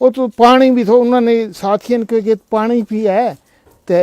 ਉਹ ਤੋਂ ਪਾਣੀ ਵੀ ਥੋ ਉਹਨਾਂ ਨੇ ਸਾਥੀਆਂ ਨੂੰ ਕਿ ਪਾਣੀ ਵੀ ਹੈ ਤੇ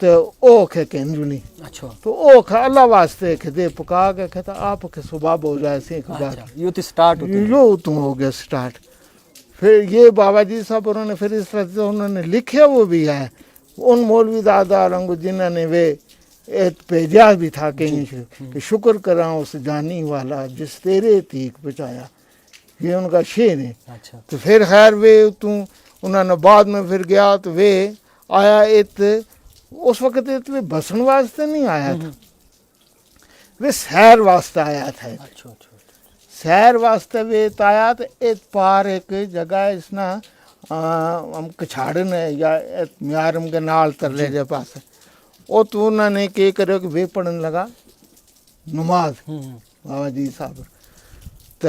تو او کہ کنجو نہیں اچھا تو او کہ اللہ واسطے کہ دے پکا کے کہتا آپ کے صبح ہو جائے سے ایک بار یہ تو سٹارٹ ہوتے ہیں یوں تم ہو گیا سٹارٹ. پھر یہ بابا جی صاحب انہوں نے پھر اس طرح سے انہوں نے لکھیا وہ بھی ہے ان مولوی داداروں کو جنہوں نے وہ بھیجا بھی تھا کہیں سے کہ شکر کراں اس جانی والا جس تیرے تیک بچایا. یہ ان کا شعر ہے. اچھا تو پھر خیر وہ انہوں نے بعد میں پھر گیا تو وہ آیا اس وقت وہ بسن واسطے نہیں آیا تھا وہ سیر واسطے آیا تھا. اچھا اچھا سیر واسطے وہ آیا تو ایک پار ایک جگہ ہے اس نا ہم کچھاڑن ہے یا میارم کے نال ترلے جے پاس وہ تو انہوں نے کہ کرو کہ وہ پڑھن لگا نماز بابا جی صاحب. تو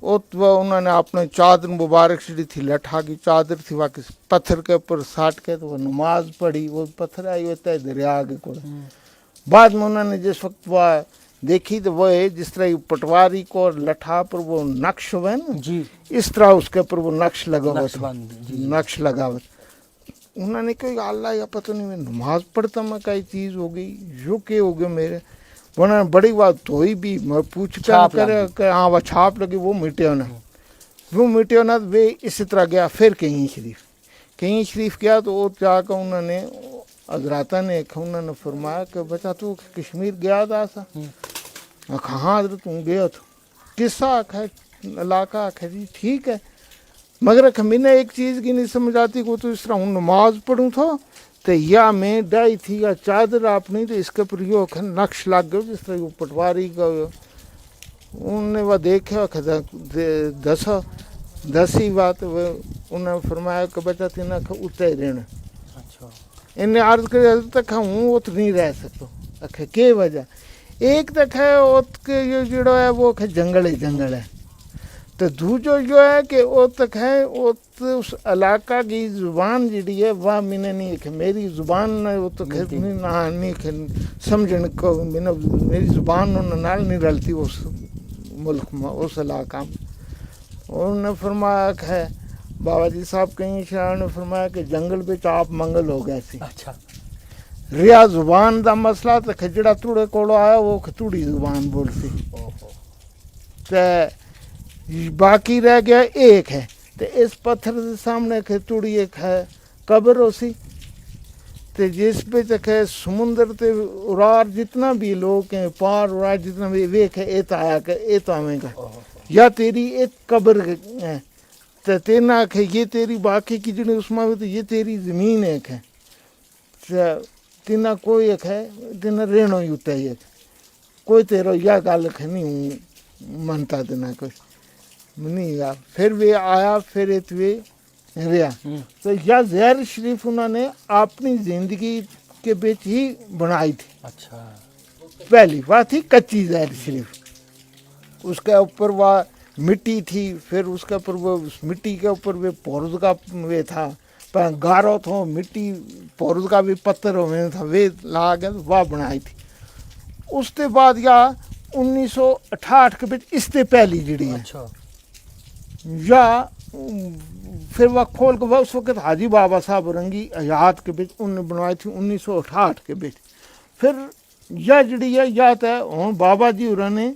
انہوں نے اپنے چادر مبارک سے تھی لٹھا کی چادر تھی واقعی پتھر کے اوپر ساٹ کے تو وہ نماز پڑھی. وہ پتھر آئی ہوتا ہے دریا کے کو. بعد میں انہوں نے جس وقت وہ دیکھی تو وہ جس طرح پٹواری کو لٹھا پر وہ نقش ہوئے نا جی اس طرح اس کے اوپر وہ نقش لگا ہوا نقش تھا بند جی نقش لگا ہوا. انہوں نے کہا اللہ یا پتہ نہیں میں نماز پڑھتا میں کئی چیز ہو گئی جو کہ ہو گیا میرے. انہوں نے بڑی بات دھوئی بھی میں پوچھ کرے کہ ہاں وہ چھاپ لگی وہ مٹے ہونا وہ اسی طرح گیا. پھر کہیں شریف گیا تو وہ جا کر انہوں نے حضراتہ نے انہوں نے فرمایا کہ بچہ تو کشمیر گیا تھا سا کہاں حضرت تم گیا تو قصہ آکھا علاقہ آکھا جی ٹھیک ہے مگر میں نے ایک چیز کی نہیں سمجھ آتی کہ تو اس طرح ہوں نماز پڑھوں تھا تو یا میں ڈائی تھی یا چادر اپنی تو اس کے پر یہ نقش لگ گیا جس طرح وہ پٹواری کا انہوں نے وہ دیکھا دسی بات انہوں نے فرمایا کہ بچہ تین اتنے رہنا. اچھا انہیں عرض کری حضرت تک ہوں وہ تو نہیں رہ سکتا. اکھے کی وجہ ایک تک ہے اوت کے یہ جڑا ہے وہ جنگل ہے تو دوجو جو ہے کہ وہ تک ہے اس علاقہ کی زبان جڑی ہے وہ میں نے نہیں کہ میری زبان وہ تو نہیں سمجھن کو میری زبان نال نہیں رلتی اس ملک میں اس علاقہ میں. انہوں نے فرمایا کہ بابا جی صاحب کہیں شاہ نے فرمایا کہ جنگل میں آپ منگل ہو گئے سی. اچھا ریا زبان دا مسئلہ تو کھجڑا توڑے کولو آیا وہ کھتوڑی زبان بول سی تو باقی رہ گیا ایک ہے تو اس پتھر سے سامنے کھتوڑی ایک ہے قبر ہو سی تو جس پہ تک ہے سمندر تے ارار جتنا بھی لوگ ہیں پار ارار جتنا بھی ویک ہے ایت آیا کہ ایت آمیں گا یا تیری ایک قبر ہے تو تینا کہ یہ تیری باقی کی جنہیں اس میں تو یہ تیری زمین ایک ہے تینا کوئی ایک ہے تینا رہنو ہی ہوتا ہے کوئی تیرا یا گال نہیں ہوں منتا دینا کچھ نہیں یا پھر وہ آیا پھر اتوے رہا تو یا زہر شریف انہوں نے اپنی زندگی کے بیچ ہی بنائی تھی. اچھا پہلی بات تھی کچی زہر شریف اس کے اوپر وہ مٹی تھی پھر اس کے اوپر وہ مٹی کے اوپر وہ پورز کا وہ تھا گارو تھو مٹی پورز کا بھی پتھر ہوئے تھا وہ لا کے وہ بنائی تھی. اس کے بعد یا 1968 کے بیچ اس سے پہلی جڑی ہے اچھا یا پھر وہ کھول کے اس وقت حاجی بابا صاحب رنگی حیات کے بیچ انہوں نے بنوائی تھی 1968 کے بیچ. پھر یا جڑی ہے یا تو ہوں بابا جی انہوں نے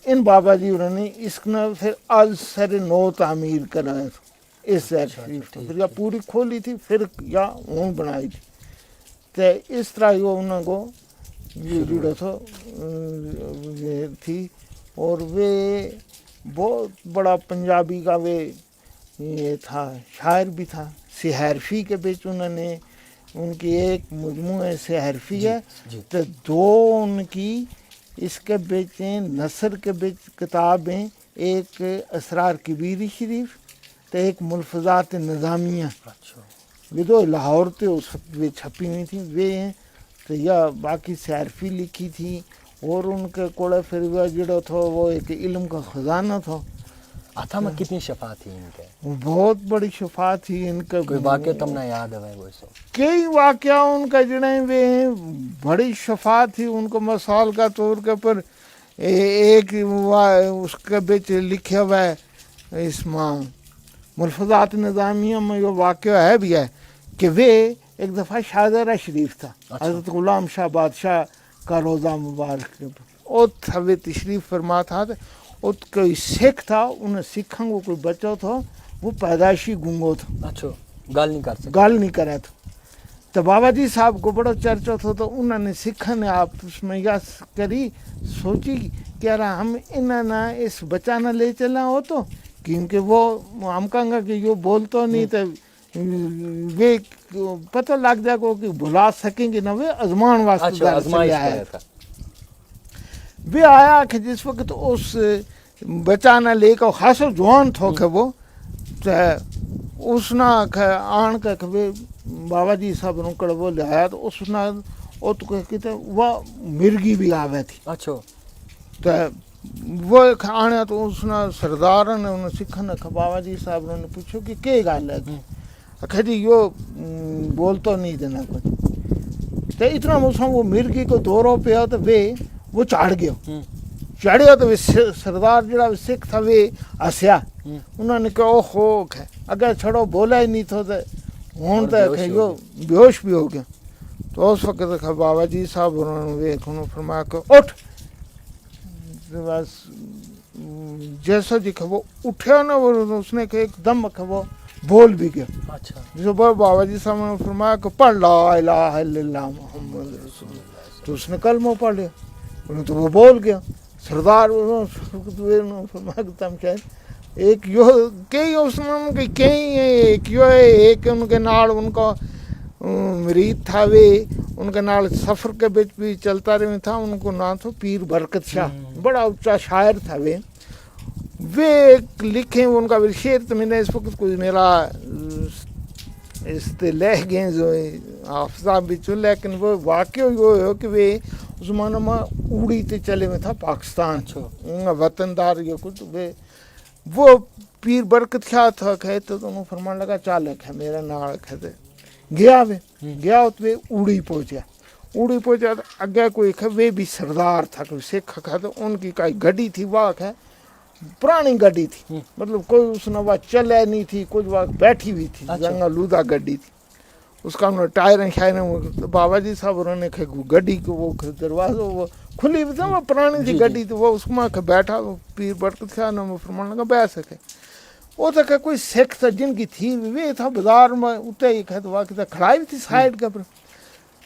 ان بابا جی انہوں نے اس نے پھر آج سر نو تعمیر کرایا تھا اس زہر شریف پھر یا پوری کھولی تھی پھر یا اون بنائی تھی تو اس طرح یہ انہوں کو یہ جڑا تھا یہ تھی. اور وہ بہت بڑا پنجابی کا وہ یہ تھا شاعر بھی تھا. سحرفی کے بیچ انہوں نے ان کی ایک مجموعہ سحرفی ہے تو دو ان کی اس کے بیچ نثر کے بیچ کتابیں ایک اسرار کبیری شریف تو ایک ملفظات نظامیہ یہ دو لاہور تے اس وقت وہ چھپی ہوئی تھیں وہ ہیں تو یا باقی سحرفی لکھی تھی. اور ان کے کوڑے پھر وہ جڑا تھا وہ ایک علم کا خزانہ تھا. آتھا میں کتنی شفا تھی ان کے بہت بڑی شفا تھی ان کا. کوئی واقعہ تم نے یاد ہے وہ سو کئی واقعہ ان کا جڑے وہ بڑی شفا تھی ان کو مثال کا طور کے پر ایک اس کے بیچ لکھا ہوا ہے اس میں ملفظات نظامیہ میں یہ واقعہ ہے بھی ہے کہ وہ ایک دفعہ شاہزادہ شریف تھا حضرت غلام شاہ بادشاہ کا روزہ مبارک کے اوپر وہ تشریف فرما تھا اور کوئی سکھ تھا انہیں سکھوں کو کوئی بچہ تھا وہ پیدائشی گنگو تھا اچھا گال نہیں کر سکتے گال نہیں کرا تھا تو بابا جی صاحب کو بڑا چرچا تھا تو انہوں نے سکھوں نے آپس میں یا کری سوچی کہ یار ہم انہیں نہ اس بچہ نہ لے چلا ہو تو کیونکہ وہ ہم کہیں گا کہ یہ بولتا نہیں تو وہ پتہ لگ جائے گا کہ بلا سکیں گے نہ وہ ازمان واسطے آیا تھا وہ آیا کہ جس وقت اس بچہ نہ لے کر خاصا جوان تھو کہ وہ اس نہ آن کے بابا جی صاحب نکڑ وہ لے آیا تو اس نے وہ مرگی بھی آوے تھی اچھا تو وہ آنے تو اس نے سردار نے انہیں سکھا نے بابا جی صاحب نے پوچھو کہ کیا گل ہے کہ جی یہ بولتا نہیں دینا کچھ تو اتنا موسم وہ مرگی کو دوروں پہ تو وہ چڑھ گیا تو سردار جڑا سکھ تھا وہ ہسیا انہوں نے کہا او ہو اگر چھڑو بولا ہی نہیں تھا تو ہوں تو بے ہوش بھی ہو گیا تو اس وقت بابا جی صاحب انہوں نے فرمایا کہ اٹھ بس جیسا جی وہ اٹھیا نا اس نے کہ ایک دم وہ بول بھی گیا اچھا جو بابا جی صاحب نے فرمایا کہ پڑھ لا الہ الا اللہ محمد رسول اللہ تو اس نے کلمہ پڑھ لیا تو وہ بول گیا سردار فرمایا کہ تم کیا ایک یو کئی اس میں کئی ایک یو ہے ایک ان کے نال ان کا مرید تھا وہ ان کے نال سفر کے بچ بھی چلتا رہے تھا ان کو نام تھا پیر برکت شاہ بڑا اونچا شاعر تھا وہ ایک لکھیں ان کا شعر تو میں نے اس وقت کوئی میرا اس تے لہ گئے جو حافظہ بچوں لیکن وہ واقعہ وہ ہو کہ وہ اس زمانہ میں اوڑی تے چلے میں تھا پاکستان وطن دار یہ کچھ وہ پیر برکت شاہ تھا کہتے تو انہوں فرمان لگا چالک ہے میرا نال کہتے گیا تو اوڑی پہنچا تو اگے کوئی وہ بھی سردار تھا کوئی سکھ تھا تو ان کی کوئی گڈی تھی وہ ہے پرانی گڈی تھی مطلب کوئی اس نے وہ چلے نہیں تھی کچھ وہ بیٹھی ہوئی تھی جنگا لودہ گڈی تھی اس کا انہوں نے ٹائریں شائریں بابا جی صاحب انہوں نے گڈی کو وہ دروازہ وہ کھلی ہوئی تھی وہ پرانی تھی گڈی تو وہ اس میں بیٹھا پیر برکت شاہ نے فرمان لگا بیٹھ سکے وہ تو کہ کوئی سکھ تھا جن کی تھی وہ تھا بازار میں اتنے ایک ہے تو وہ کھڑائی بھی تھی سائڈ کے پر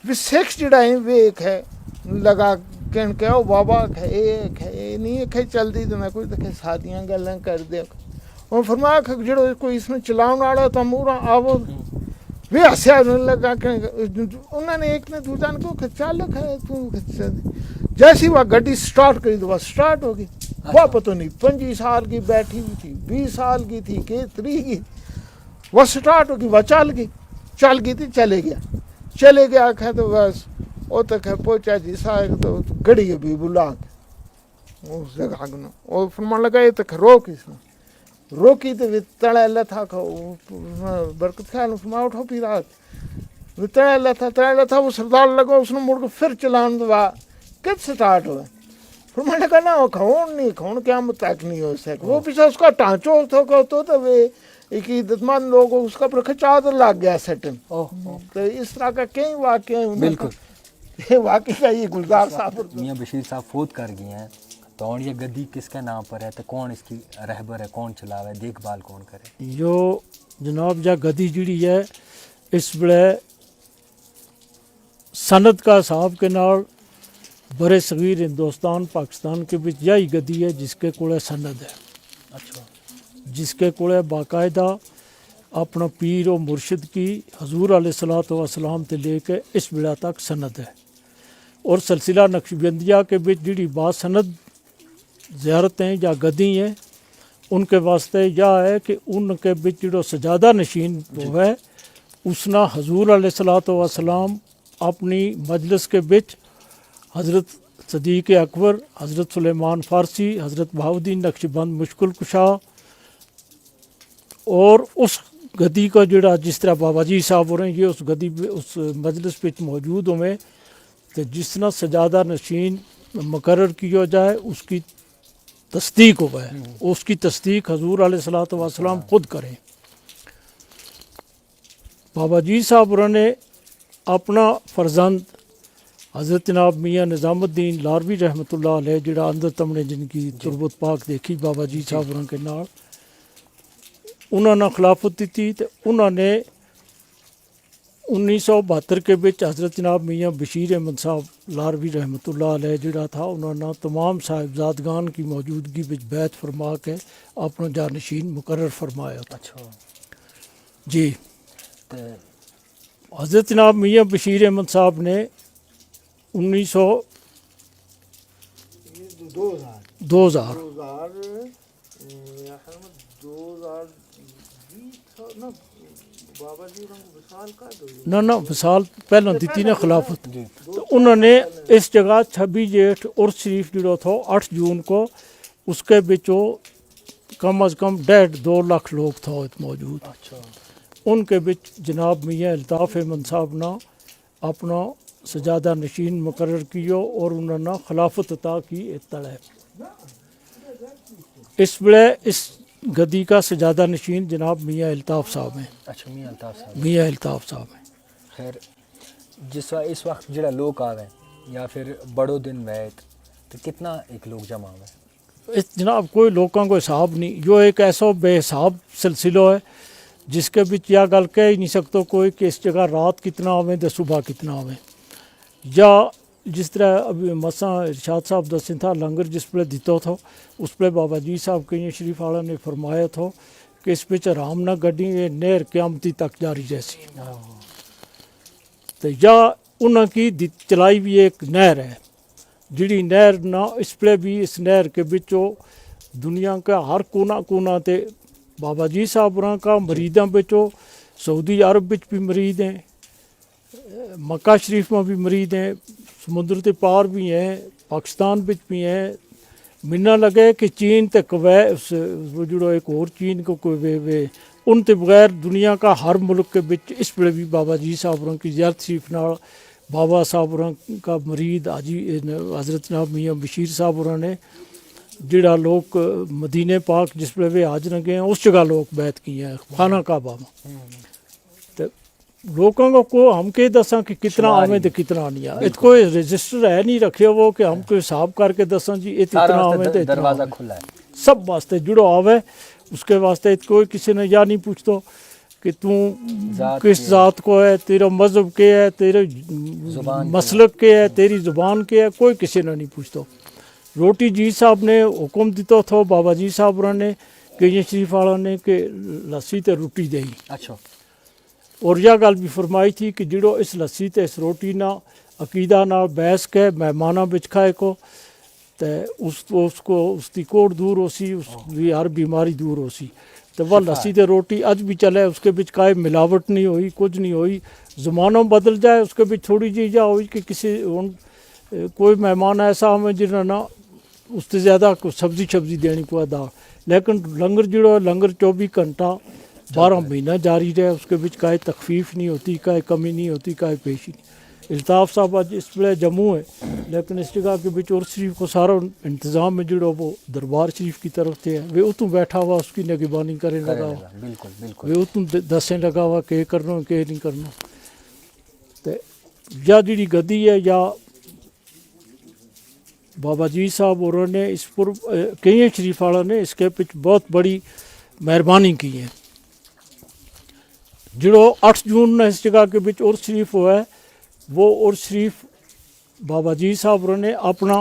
وہ سکھ جڑا ہے وہ ایک ہے لگا کہن کہ او بابا ایک ہے نہیں کہ چل دی تو میں کوئی تو سادیاں گلیں کر دے وہ فرمایا کہ جڑو کوئی اس میں چلاؤ والا تو مورا آو وہ ہسیا لگا کہ انہوں نے ایک نے دوسرا نے کہا چالک ہے تو جیسی وہ گڈی سٹارٹ کری تو وہ سٹارٹ ہو گئی وہ پتہ نہیں 25 سال کی بیٹھی ہوئی تھی 20 سال کی تھی کہ 3 کی وہ سٹارٹ ہو گئی وہ چل گئی تھی چلے گیا کہ تو بس وہ تو کہ پہنچا جی صاحب تو گڑی ابھی بلا کے اس جگہ اور فرمان لگا یہ تو روک اس میں روکی تو تڑا اللہ تھا برکت خیال فرما اٹھو پی رات وہ تڑا اللہ تھا وہ سردار لگا اس نے مڑ کے پھر چلان دوا کت سٹارٹ ہوئے فرما لگا نا وہ کھون نہیں کھون کیا متعلق نہیں ہو سکے وہ پیچھے اس کا ٹانچو تو وہ ایک عزت مند لوگ اس کا پر چادر لگ گیا سٹن تو اس طرح کا کئی واقعے ہیں بالکل واقعی کا یہ گلزار صاحب میاں بشیر صاحب فوت کر گئے ہیں تو یہ گدی کس کے نام پر ہے تو کون اس کی رہبر ہے کون چلاوے دیکھ بھال کون کرے جو جناب جا گدی جڑی ہے اس بڑے سند کا صاحب کے نال برے صغیر ہندوستان پاکستان کے بچ یہی گدی ہے جس کے کوڑے سند ہے اچھا جس کے کوڑے باقاعدہ اپنا پیر و مرشد کی حضور علیہ الصلوۃ والسلام تے لے کے اس بڑا تک سند ہے اور سلسلہ نقشبندیہ کے بچ جڑی بات سند زیارتیں یا گدی ہیں ان کے واسطے یہ ہے کہ ان کے بچ جڑو سجادہ نشین ہوئے اس نا حضور علیہ الصلوۃ والسلام اپنی مجلس کے بچ حضرت صدیق اکبر حضرت سلیمان فارسی حضرت بہاؤالدین نقشبند مشکل کشا اور اس گدی کا جڑا جس طرح بابا جی صاحب ہو رہے ہیں یہ اس گدی اس مجلس پہ موجود ہوئے تو جس طرح سجادہ نشین مقرر کیا جائے اس کی تصدیق ہو گئے اس کی تصدیق حضور علیہ الصلوۃ والسلام خود کریں بابا جی صاحب نے اپنا فرزند حضرت جناب میاں نظام الدین لاروی رحمۃ اللہ علیہ جڑا اندر تمنے جن کی تربت پاک دیکھی بابا جی صاحب ہوراں کے نال انہوں نے خلافت دیتی تو انہوں نے 1972 کے بچ حضرت جناب میاں بشیر احمد صاحب لاروی رحمۃ اللہ علیہ جڑا تھا انہوں نے تمام صاحبزادگان کی موجودگی بچ بیعت فرما کے اپنا جانشین مقرر فرمایا تھا. اچھا جی حضرت جناب میاں بشیر احمد صاحب نے 2000 نہ وصال پہلے دیتی نے خلافت تو انہوں نے اس جگہ 26 جیٹھ عرس شریف جڑا تھا 8 جون کو اس کے بچوں کم از کم 1.5-2 لاکھ لوگ تھا موجود. ان کے بچ جناب میاں الطاف احمد صاحب نے اپنا سجادہ نشین مقرر کیو اور انہوں نے خلافت عطا کی اطلاع. اس بڑے اس گدی کا سجادہ نشین جناب میاں الطاف صاحب ہیں. اچھا میاں الطاف صاحب. میاں الطاف صاحب ہیں. خیر اس وقت جڑا لوگ آویں یا پھر بڑو دن ویت تو کتنا ایک لوگ جمع ہوئے؟ اس جناب کوئی لوگوں کو حساب نہیں، جو ایک ایسا بے حساب سلسلہ ہے جس کے بچ یہ گل کہہ ہی نہیں سکتا کوئی کہ اس جگہ رات کتنا آویں تو صبح کتنا آویں. یا جس طرح ابھی مساں ارشاد صاحب دسیں تھا لنگر جس پہ دیتا تھا اس پہ بابا جی صاحب کہیں شریف والا نے فرمایا تھا کہ اس پہ آرام نہ گڈی یہ نہر قیامتی تک جاری جیسی. تو یا انہوں کی چلائی بھی ایک نہر ہے جڑی نہر نہ اس پہ بھی اس نہر کے بچوں دنیا کا ہر کونا کونا تے بابا جی صاحب راں کا مریداں بچوں سعودی عرب بچ بھی مرید ہیں، مکہ شریف میں بھی مرید ہیں، سمندر تے پار بھی ہیں، پاکستان بچ بھی ہیں. منا لگے کہ چین تے کویت وہ جڑو ایک اور چین کو کوئی ان تے بغیر دنیا کا ہر ملک کے بچ اس پہ بھی بابا جی صاحب راں کی زیارت شریف نال بابا صاحب راں کا مرید حاجی حضرت جناب میاں بشیر صاحب راں نے جڑا لوگ مدینہ پاک جس پہ وہ حج نہ گئے ہیں اس جگہ لوگ بیعت کی ہیں خانہ کعبہ میں. تو لوگوں کو ہم کہ دساں کہ کتنا آویں تو کتنا نہیں آئے. ات کوئی رجسٹر ہے نہیں رکھے وہ کہ ہم کو حساب کر کے دساں جی اتنا آویں تو دروازہ کھلا ہے سب واسطے جڑو آوے اس کے واسطے ات کوئی کسی نے یا نہیں پوچھتا کہ تو کس ذات کو ہے، تیرا مذہب کیا ہے، تیرے مسلک کیا ہے، تیری زبان کیا ہے، کوئی کسی نے نہیں پوچھتا. روٹی جی صاحب نے حکم دیتا تھا بابا جی صاحب راں نے کہ شریف والا نے کہ لسی تے روٹی دے. اچھا اور یہ گل بھی فرمائی تھی کہ جڑو اس لسی تے اس روٹی نہ عقیدہ نہ بیس کے مہمانہ بچ کھائے کو تے اس کو اس کی کوڑ دور ہو سی، اس کی ہر بیماری دور ہو سی. تو وہ لسی تے روٹی اج بھی چلے اس کے بچ کوئی ملاوٹ نہیں ہوئی، کچھ نہیں ہوئی. زمانوں بدل جائے اس کے بچ تھوڑی جی جا ہوئی کہ کسی کوئی مہمان ایسا ہمیں جنہوں نے اس سے زیادہ سبزی دینی پوا دار، لیکن لنگر جڑو لنگر 24 گھنٹہ 12 مہینہ جاری رہے اس کے بچ کوئی تخفیف نہیں ہوتی، کوئی کمی نہیں ہوتی، کوئی پیشی نہیں. الطاف صاحب آج اس پہ جموں ہے لیکن اس جگہ کے بچ عرس شریف کو سارا انتظام میں جڑو وہ دربار شریف کی طرف سے ہے. وہ اتوں بیٹھا ہوا اس کی نگہبانی کرنے لگا ہوا، بالکل بالکل وہ اتوں دسیں لگا ہوا کہ کرنا کہ نہیں کرنا. تو یا جڑی گدی ہے یا بابا جی صاحب اور نے اس پر کئی شریف والا نے اس کے پچ بہت بڑی مہربانی کی ہے. جڑو 8 جون نے اس جگہ کے بچ عرس شریف ہوا ہے وہ عرس شریف بابا جی صاحب نے اپنا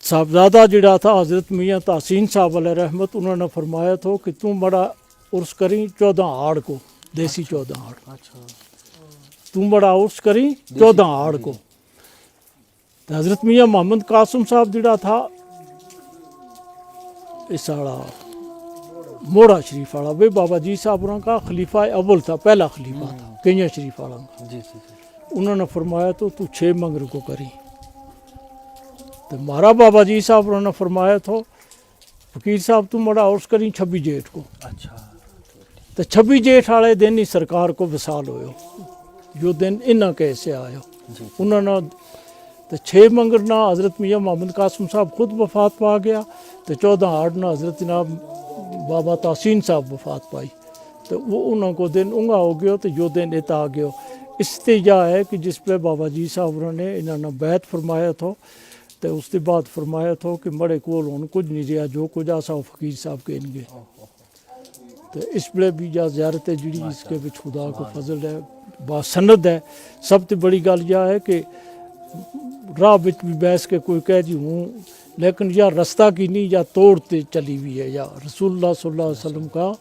صاحبزادہ جڑا تھا حضرت میاں تحسین صاحب علیہ رحمت انہوں نے فرمایا تھا کہ تم بڑا عرس کریں 14 آڑ کو، دیسی 14 آڑ. تم بڑا عرس کریں 14 آڑ کو. حضرت میاں محمد قاسم صاحب جڑا تھا اس والا موڑا شریف والا وہ بابا جی صاحب کا خلیفہ اول تھا، پہلا خلیفہ تھا کینیا شریف والا کا. انہوں نے فرمایا تو 6 منگر کو کری. تو ہمارا بابا جی صاحب نے فرمایا تھا فقیر صاحب تم بڑا عرس کریں 26 جیٹھ کو. اچھا تو 26 جیٹھ والے دن ہی سرکار کو وصال ہوئے، جو دن انہاں کیسے آئے انہوں نے. تو 6 منگر نہ حضرت میاں محمد قاسم صاحب خود وفات پا گیا، تو 14 آڑ نہ حضرت جناب بابا تحسین صاحب وفات پائی. تو وہ انہوں کو دن انگا ہو گیا تو جو دن اتا آ گیا. استجا ہے کہ جس پہ بابا جی صاحب نے انہوں نے بیعت فرمایا تھا تو اس کے بعد فرمایا تھا کہ مڑے کول ہن کچھ نہیں رہا جو کچھ آسا وہ فقیر صاحب کہیں گے تو اس بڑے بھی جا زیارت ہے جڑی اس کے بچ خدا کو فضل ہے با سند ہے. سب سے بڑی گل یہ ہے کہ راہ بچ بھی بیس کے کوئی کہہ جی ہوں لیکن یا رستہ کی نہیں یا توڑتے چلی ہوئی ہے یا رسول اللہ صلی اللہ علیہ وسلم کا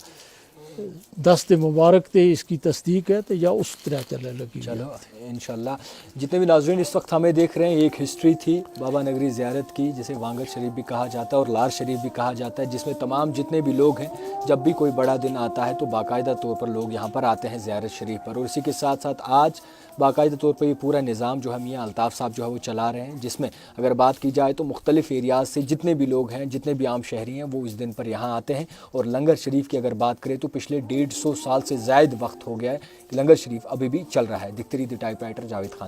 دست مبارک تے اس کی تصدیق ہے تو یا اس طرح چلے لگی. چلو انشاءاللہ. جتنے بھی ناظرین اس وقت ہمیں دیکھ رہے ہیں، یہ ایک ہسٹری تھی بابا نگری زیارت کی جسے وانگٹ شریف بھی کہا جاتا ہے اور لار شریف بھی کہا جاتا ہے، جس میں تمام جتنے بھی لوگ ہیں جب بھی کوئی بڑا دن آتا ہے تو باقاعدہ طور پر لوگ یہاں پر آتے ہیں زیارت شریف پر. اور اسی کے ساتھ ساتھ آج باقاعدہ طور پر یہ پورا نظام جو ہے میاں الطاف صاحب جو ہے وہ چلا رہے ہیں، جس میں اگر بات کی جائے تو مختلف ایریاز سے جتنے بھی لوگ ہیں، جتنے بھی عام شہری ہیں، وہ اس دن پر یہاں آتے ہیں. اور لنگر شریف کی اگر بات کریں تو پچھلے 150 سال سے زائد وقت ہو گیا ہے کہ لنگر شریف ابھی بھی چل رہا ہے. دکھتی رہی the type writer Javed Khan.